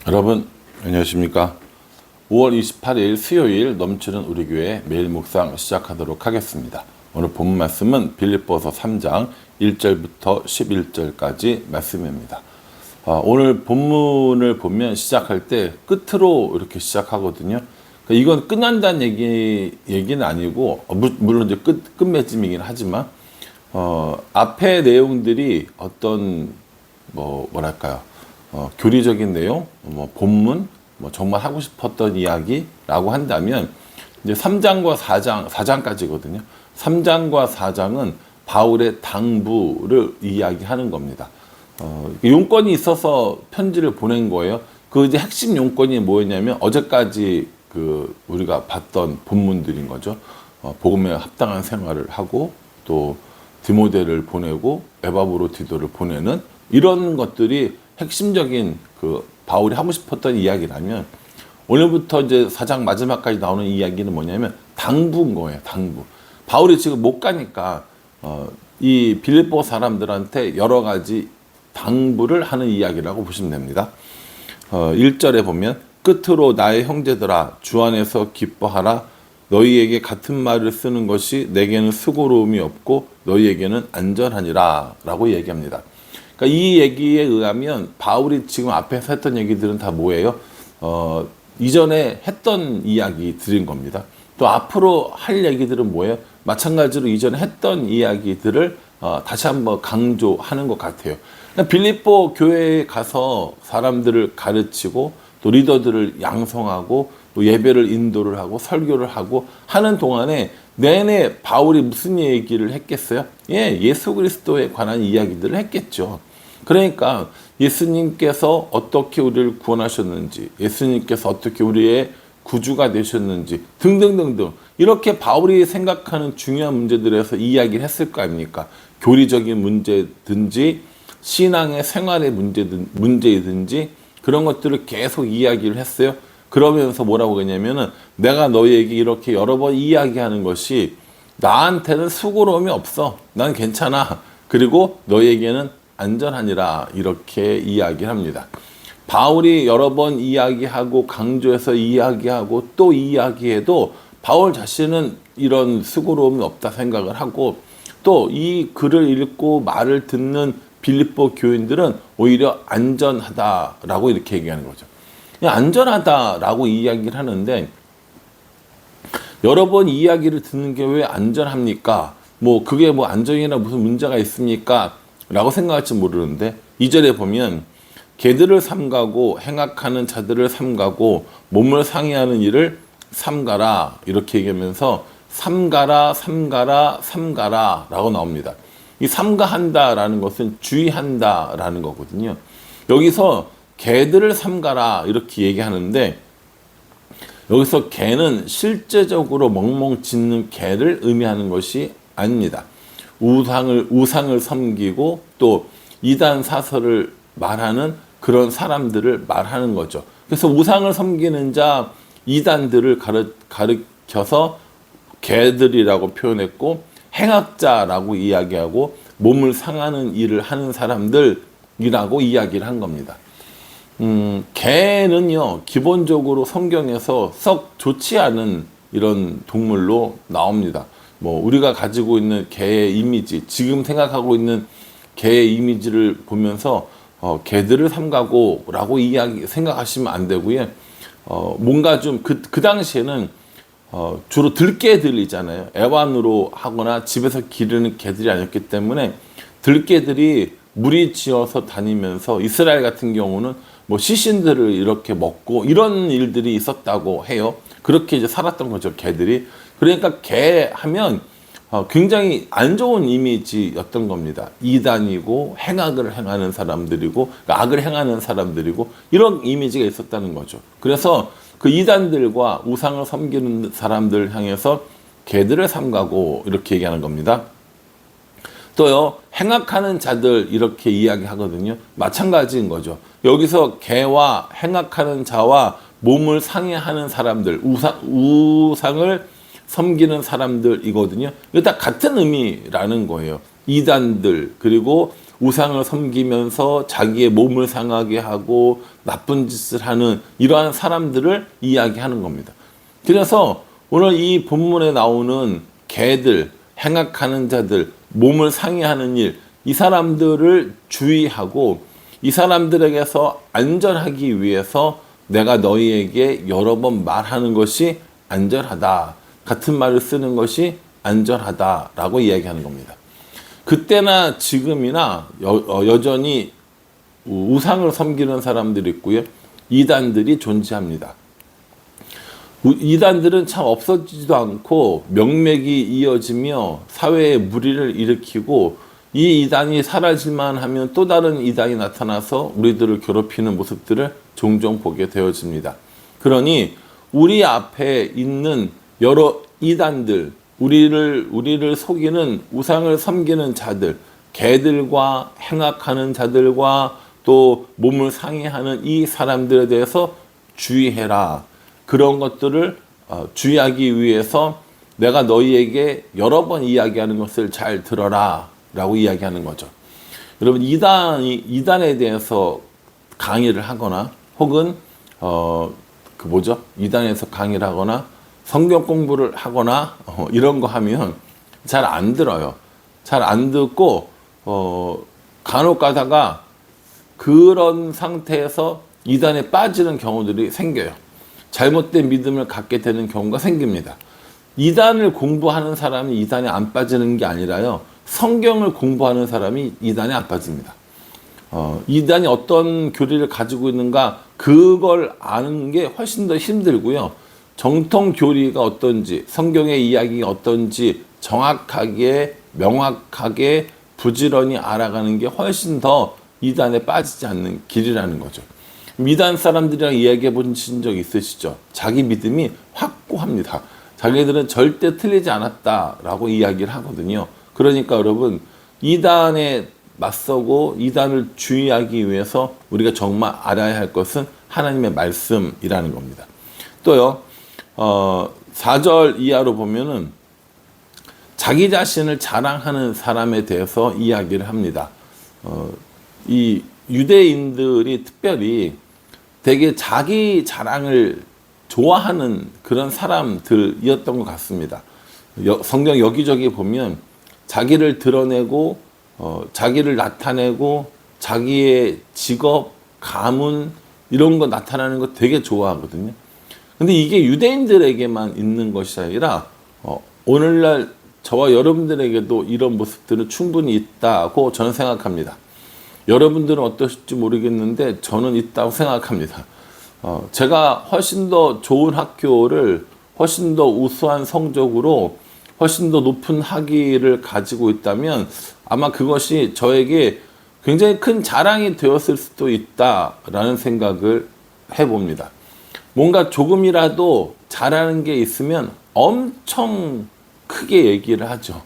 여러분 안녕하십니까? 5월 28일 수요일 넘치는 우리 교회 매일 묵상 시작하도록 하겠습니다. 오늘 본문 말씀은 빌립보서 3장 1절부터 11절까지 말씀입니다. 오늘 본문을 보면 시작할 때 끝으로 이렇게 시작하거든요. 그러니까 이건 끝난다는 얘기는 아니고 물론 이제 끝맺음이긴 하지만 앞에 내용들이 어떤 뭐랄까요? 교리적인 내용, 본문, 정말 하고 싶었던 이야기라고 한다면, 이제 3장과 4장까지거든요. 3장과 4장은 바울의 당부를 이야기하는 겁니다. 용건이 있어서 편지를 보낸 거예요. 그 이제 핵심 용건이 뭐였냐면, 어제까지 우리가 봤던 본문들인 거죠. 복음에 합당한 생활을 하고, 또 디모데를 보내고, 에바브로디도를 보내는 이런 것들이 핵심적인 바울이 하고 싶었던 이야기라면, 오늘부터 이제 4장 마지막까지 나오는 이야기는 뭐냐면 당부인 거예요. 당부. 바울이 지금 못 가니까 이 빌립보 사람들한테 여러 가지 당부를 하는 이야기라고 보시면 됩니다. 1절에 보면 끝으로 나의 형제들아 주 안에서 기뻐하라. 너희에게 같은 말을 쓰는 것이 내게는 수고로움이 없고 너희에게는 안전하니라 라고 얘기합니다. 그러니까 이 얘기에 의하면 바울이 지금 앞에서 했던 얘기들은 다 뭐예요? 이전에 했던 이야기들인 겁니다. 또 앞으로 할 얘기들은 뭐예요? 마찬가지로 이전에 했던 이야기들을 다시 한번 강조하는 것 같아요. 그러니까 빌립보 교회에 가서 사람들을 가르치고 또 리더들을 양성하고 또 예배를 인도를 하고 설교를 하고 하는 동안에 내내 바울이 무슨 얘기를 했겠어요? 예수 그리스도에 관한 이야기들을 했겠죠. 그러니까 예수님께서 어떻게 우리를 구원하셨는지, 예수님께서 어떻게 우리의 구주가 되셨는지 등등등등 이렇게 바울이 생각하는 중요한 문제들에서 이야기를 했을 거 아닙니까? 교리적인 문제든지 신앙의 생활의 문제이든지 그런 것들을 계속 이야기를 했어요. 그러면서 뭐라고 했냐면은 내가 너희에게 이렇게 여러 번 이야기하는 것이 나한테는 수고로움이 없어. 난 괜찮아. 그리고 너희에게는 안전하니라 이렇게 이야기를 합니다. 바울이 여러 번 이야기하고 강조해서 이야기하고 또 이야기해도 바울 자신은 이런 수고로움이 없다 생각을 하고 또 이 글을 읽고 말을 듣는 빌립보 교인들은 오히려 안전하다라고 이렇게 얘기하는 거죠. 안전하다라고 이야기를 하는데 여러 번 이야기를 듣는 게 왜 안전합니까? 그게 안전이나 무슨 문제가 있습니까? 라고 생각할지 모르는데 2절에 보면 개들을 삼가고 행악하는 자들을 삼가고 몸을 상해하는 일을 삼가라 이렇게 얘기하면서 삼가라 삼가라 삼가라 라고 나옵니다. 이 삼가한다라는 것은 주의한다라는 거거든요. 여기서 개들을 삼가라 이렇게 얘기하는데 여기서 개는 실제적으로 멍멍 짖는 개를 의미하는 것이 아닙니다. 우상을 섬기고 또 이단 사설을 말하는 그런 사람들을 말하는 거죠. 그래서 우상을 섬기는 자 이단들을 가르쳐서 개들이라고 표현했고 행악자라고 이야기하고 몸을 상하는 일을 하는 사람들이라고 이야기를 한 겁니다. 개는요 기본적으로 성경에서 썩 좋지 않은 이런 동물로 나옵니다. 우리가 가지고 있는 개의 이미지, 지금 생각하고 있는 개의 이미지를 보면서 개들을 삼가고라고 생각하시면 안 되고요. 뭔가 좀 그 당시에는 주로 들개들이잖아요. 애완으로 하거나 집에서 기르는 개들이 아니었기 때문에 들개들이 무리 지어서 다니면서 이스라엘 같은 경우는 시신들을 이렇게 먹고 이런 일들이 있었다고 해요. 그렇게 이제 살았던 거죠, 개들이. 그러니까 개 하면 굉장히 안 좋은 이미지였던 겁니다. 이단이고 행악을 행하는 사람들이고 악을 행하는 사람들이고 이런 이미지가 있었다는 거죠. 그래서 그 이단들과 우상을 섬기는 사람들 향해서 개들을 삼가고 이렇게 얘기하는 겁니다. 또요 행악하는 자들 이렇게 이야기하거든요. 마찬가지인 거죠. 여기서 개와 행악하는 자와 몸을 상해하는 사람들, 우상을 섬기는 사람들이거든요. 이거 다 같은 의미라는 거예요. 이단들 그리고 우상을 섬기면서 자기의 몸을 상하게 하고 나쁜 짓을 하는 이러한 사람들을 이야기하는 겁니다. 그래서 오늘 이 본문에 나오는 개들, 행악하는 자들, 몸을 상해하는 일, 이 사람들을 주의하고 이 사람들에게서 안전하기 위해서 내가 너희에게 여러 번 말하는 것이 안전하다. 같은 말을 쓰는 것이 안전하다라고 이야기하는 겁니다. 그때나 지금이나 여전히 우상을 섬기는 사람들이 있고요. 이단들이 존재합니다. 이단들은 참 없어지지도 않고 명맥이 이어지며 사회에 무리를 일으키고 이 이단이 사라질만 하면 또 다른 이단이 나타나서 우리들을 괴롭히는 모습들을 종종 보게 되어집니다. 그러니 우리 앞에 있는 여러 이단들, 우리를 속이는 우상을 섬기는 자들, 개들과 행악하는 자들과 또 몸을 상해하는 이 사람들에 대해서 주의해라. 그런 것들을 주의하기 위해서 내가 너희에게 여러 번 이야기하는 것을 잘 들어라 라고 이야기하는 거죠. 여러분, 이단에 대해서 강의를 하거나 혹은 이단에서 강의를 하거나 성경 공부를 하거나 이런 거 하면 잘 안 들어요. 잘 안 듣고 간혹 가다가 그런 상태에서 이단에 빠지는 경우들이 생겨요. 잘못된 믿음을 갖게 되는 경우가 생깁니다. 이단을 공부하는 사람이 이단에 안 빠지는 게 아니라요. 성경을 공부하는 사람이 이단에 안 빠집니다. 이단이 어떤 교리를 가지고 있는가 그걸 아는 게 훨씬 더 힘들고요. 정통 교리가 어떤지, 성경의 이야기가 어떤지 정확하게, 명확하게, 부지런히 알아가는 게 훨씬 더 이단에 빠지지 않는 길이라는 거죠. 이단 사람들이랑 이야기해 보신 적 있으시죠? 자기 믿음이 확고합니다. 자기들은 절대 틀리지 않았다라고 이야기를 하거든요. 그러니까 여러분, 이단에 맞서고 이단을 주의하기 위해서 우리가 정말 알아야 할 것은 하나님의 말씀이라는 겁니다. 또요, 4절 이하로 보면은 자기 자신을 자랑하는 사람에 대해서 이야기를 합니다. 이 유대인들이 특별히 되게 자기 자랑을 좋아하는 그런 사람들이었던 것 같습니다. 성경 여기저기 보면 자기를 드러내고 자기를 나타내고 자기의 직업, 가문 이런 거 나타나는 거 되게 좋아하거든요. 근데 이게 유대인들에게만 있는 것이 아니라 오늘날 저와 여러분들에게도 이런 모습들은 충분히 있다고 저는 생각합니다. 여러분들은 어떠실지 모르겠는데 저는 있다고 생각합니다. 제가 훨씬 더 좋은 학교를 훨씬 더 우수한 성적으로 훨씬 더 높은 학위를 가지고 있다면 아마 그것이 저에게 굉장히 큰 자랑이 되었을 수도 있다라는 생각을 해봅니다. 뭔가 조금이라도 잘하는 게 있으면 엄청 크게 얘기를 하죠.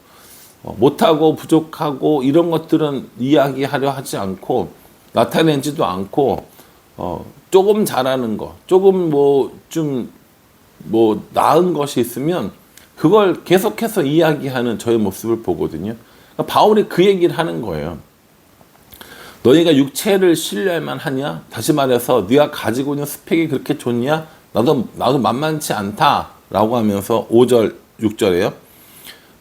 못하고 부족하고 이런 것들은 이야기하려 하지 않고 나타내지도 않고 조금 잘하는 거, 조금 나은 것이 있으면 그걸 계속해서 이야기하는 저의 모습을 보거든요. 그러니까 바울이 그 얘기를 하는 거예요. 너희가 육체를 신뢰할만 하냐? 다시 말해서 네가 가지고 있는 스펙이 그렇게 좋냐? 나도 만만치 않다라고 하면서 5절, 6절에요.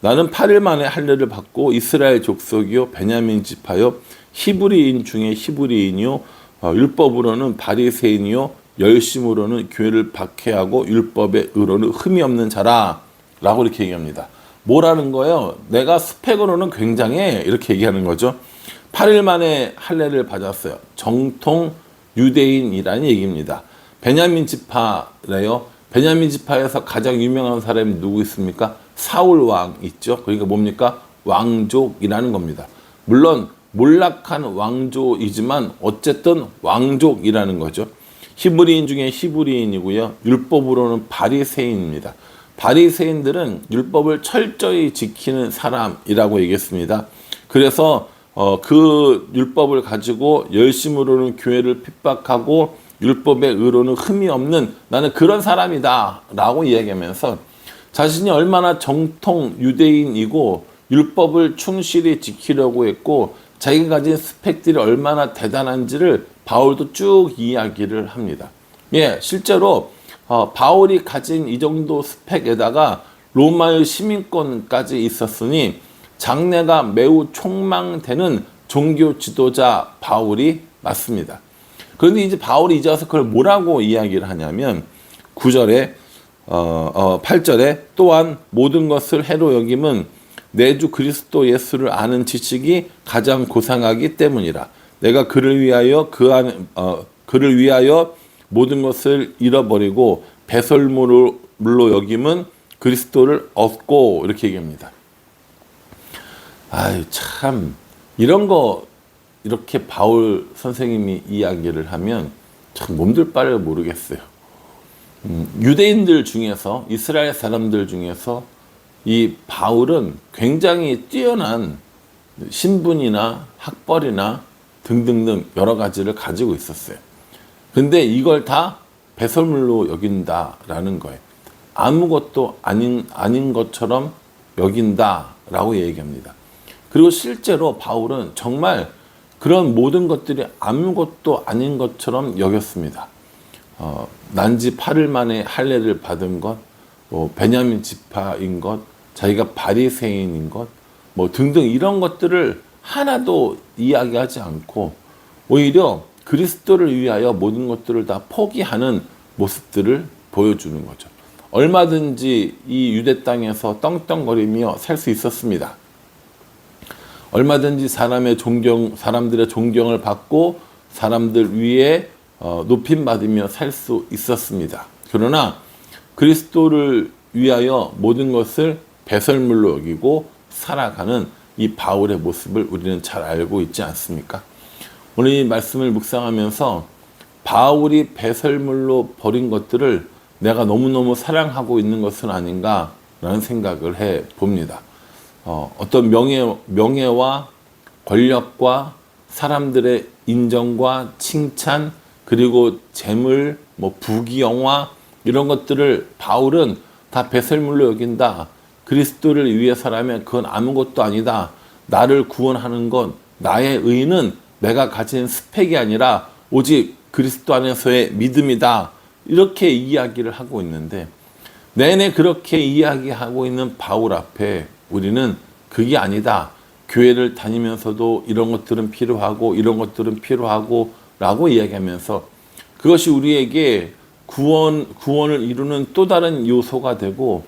나는 8일 만에 할례를 받고 이스라엘 족속이요 베냐민 지파요 히브리인 중에 히브리인이요 율법으로는 바리새인이요 열심으로는 교회를 박해하고 율법의 의로는 흠이 없는 자라 라고 이렇게 얘기합니다. 뭐라는 거예요? 내가 스펙으로는 굉장해 이렇게 얘기하는 거죠. 8일 만에 할례를 받았어요. 정통 유대인이라는 얘기입니다. 베냐민 지파래요. 베냐민 지파에서 가장 유명한 사람이 누구 있습니까? 사울 왕 있죠. 그러니까 뭡니까? 왕족이라는 겁니다. 물론 몰락한 왕조이지만 어쨌든 왕족이라는 거죠. 히브리인 중에 히브리인이고요. 율법으로는 바리새인입니다. 바리새인들은 율법을 철저히 지키는 사람이라고 얘기했습니다. 그래서 그 율법을 가지고 열심으로는 교회를 핍박하고 율법의 의로는 흠이 없는 나는 그런 사람이다 라고 이야기하면서 자신이 얼마나 정통 유대인이고 율법을 충실히 지키려고 했고 자기가 가진 스펙들이 얼마나 대단한지를 바울도 쭉 이야기를 합니다. 예, 실제로 바울이 가진 이 정도 스펙에다가 로마의 시민권까지 있었으니 장래가 매우 촉망되는 종교 지도자 바울이 맞습니다. 그런데 이제 바울이 이제 와서 그걸 뭐라고 이야기를 하냐면 9절에 8절에 또한 모든 것을 해로 여김은 내 주 그리스도 예수를 아는 지식이 가장 고상하기 때문이라. 내가 그를 위하여 그를 위하여 모든 것을 잃어버리고 배설물로 여김은 그리스도를 얻고 이렇게 얘기합니다. 아유 참 이런 거 이렇게 바울 선생님이 이야기를 하면 참 몸둘 바를 모르겠어요. 유대인들 중에서 이스라엘 사람들 중에서 이 바울은 굉장히 뛰어난 신분이나 학벌이나 등등등 여러 가지를 가지고 있었어요. 근데 이걸 다 배설물로 여긴다라는 거예요. 아무것도 아닌 것처럼 여긴다라고 얘기합니다. 그리고 실제로 바울은 정말 그런 모든 것들이 아무것도 아닌 것처럼 여겼습니다. 난지 8일 만에 할례를 받은 것, 베냐민 지파인 것, 자기가 바리새인인 것, 등등 이런 것들을 하나도 이야기하지 않고 오히려 그리스도를 위하여 모든 것들을 다 포기하는 모습들을 보여주는 거죠. 얼마든지 이 유대 땅에서 떵떵거리며 살 수 있었습니다. 얼마든지 사람들의 존경을 받고 사람들 위에 높임받으며 살 수 있었습니다. 그러나 그리스도를 위하여 모든 것을 배설물로 여기고 살아가는 이 바울의 모습을 우리는 잘 알고 있지 않습니까? 오늘 이 말씀을 묵상하면서 바울이 배설물로 버린 것들을 내가 너무너무 사랑하고 있는 것은 아닌가라는 생각을 해 봅니다. 어떤 명예와 권력과 사람들의 인정과 칭찬 그리고 재물, 부귀영화 이런 것들을 바울은 다 배설물로 여긴다. 그리스도를 위해서라면 그건 아무것도 아니다. 나를 구원하는 건 나의 의는 내가 가진 스펙이 아니라 오직 그리스도 안에서의 믿음이다. 이렇게 이야기를 하고 있는데 내내 그렇게 이야기하고 있는 바울 앞에 우리는 그게 아니다. 교회를 다니면서도 이런 것들은 필요하고 이런 것들은 필요하고 라고 이야기하면서 그것이 우리에게 구원을 이루는 또 다른 요소가 되고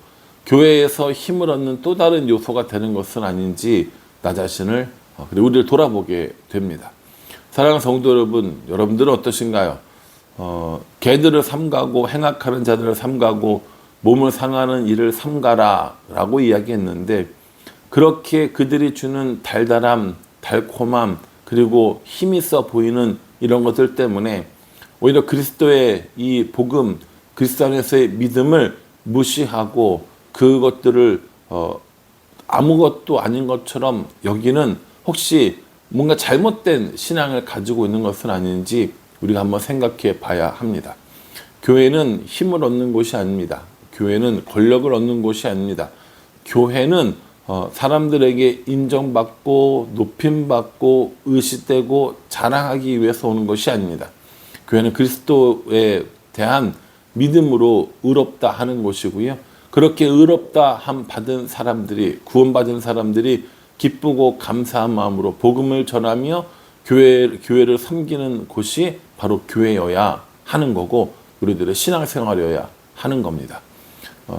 교회에서 힘을 얻는 또 다른 요소가 되는 것은 아닌지 나 자신을 그리고 우리를 돌아보게 됩니다. 사랑하는 성도 여러분, 여러분들은 어떠신가요? 개들을 삼가고 행악하는 자들을 삼가고 몸을 상하는 일을 삼가라 라고 이야기했는데 그렇게 그들이 주는 달달함, 달콤함 그리고 힘이 있어 보이는 이런 것들 때문에 오히려 그리스도의 이 복음, 그리스도 안에서의 믿음을 무시하고 그것들을 아무것도 아닌 것처럼 여기는 혹시 뭔가 잘못된 신앙을 가지고 있는 것은 아닌지 우리가 한번 생각해 봐야 합니다. 교회는 힘을 얻는 곳이 아닙니다. 교회는 권력을 얻는 곳이 아닙니다. 교회는 사람들에게 인정받고 높임받고 의식되고 자랑하기 위해서 오는 것이 아닙니다. 교회는 그리스도에 대한 믿음으로 의롭다 하는 곳이고요. 그렇게 의롭다 함 받은 사람들이 구원받은 사람들이 기쁘고 감사한 마음으로 복음을 전하며 교회를 섬기는 곳이 바로 교회여야 하는 거고 우리들의 신앙생활이어야 하는 겁니다.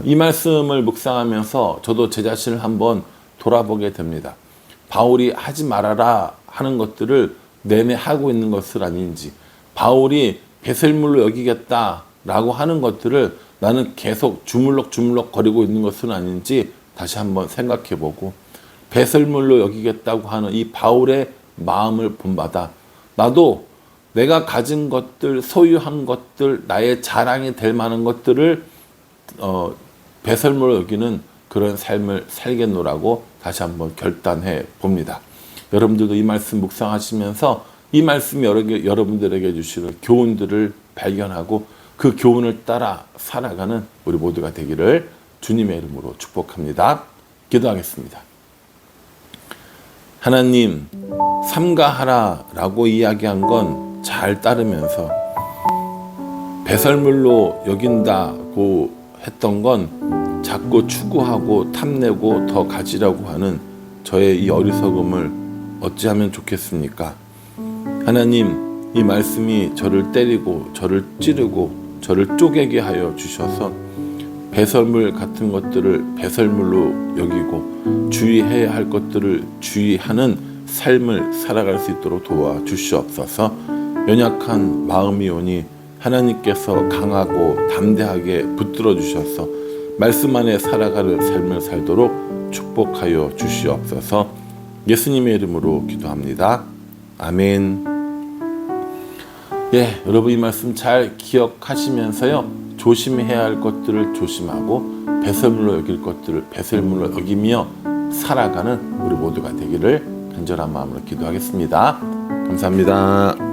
이 말씀을 묵상하면서 저도 제 자신을 한번 돌아보게 됩니다. 바울이 하지 말아라 하는 것들을 내내 하고 있는 것은 아닌지 바울이 배설물로 여기겠다라고 하는 것들을 나는 계속 주물럭 거리고 있는 것은 아닌지 다시 한번 생각해보고 배설물로 여기겠다고 하는 이 바울의 마음을 본받아 나도 내가 가진 것들, 소유한 것들, 나의 자랑이 될 만한 것들을 배설물로 여기는 그런 삶을 살겠노라고 다시 한번 결단해 봅니다. 여러분들도 이 말씀 묵상하시면서 이 말씀이 여러분들에게 주시는 교훈들을 발견하고 그 교훈을 따라 살아가는 우리 모두가 되기를 주님의 이름으로 축복합니다. 기도하겠습니다. 하나님 삼가하라라고 이야기한 건 잘 따르면서 배설물로 여긴다고 했던 건 자꾸 추구하고 탐내고 더 가지라고 하는 저의 이 어리석음을 어찌하면 좋겠습니까? 하나님, 이 말씀이 저를 때리고 저를 찌르고 저를 쪼개게 하여 주셔서 배설물 같은 것들을 배설물로 여기고 주의해야 할 것들을 주의하는 삶을 살아갈 수 있도록 도와주시옵소서. 연약한 마음이오니 하나님께서 강하고 담대하게 붙들어 주셔서 말씀 안에 살아가는 삶을 살도록 축복하여 주시옵소서. 예수님의 이름으로 기도합니다. 아멘. 여러분 이 말씀 잘 기억하시면서요, 조심해야 할 것들을 조심하고 배설물로 여길 것들을 배설물로 여기며 살아가는 우리 모두가 되기를 간절한 마음으로 기도하겠습니다. 감사합니다.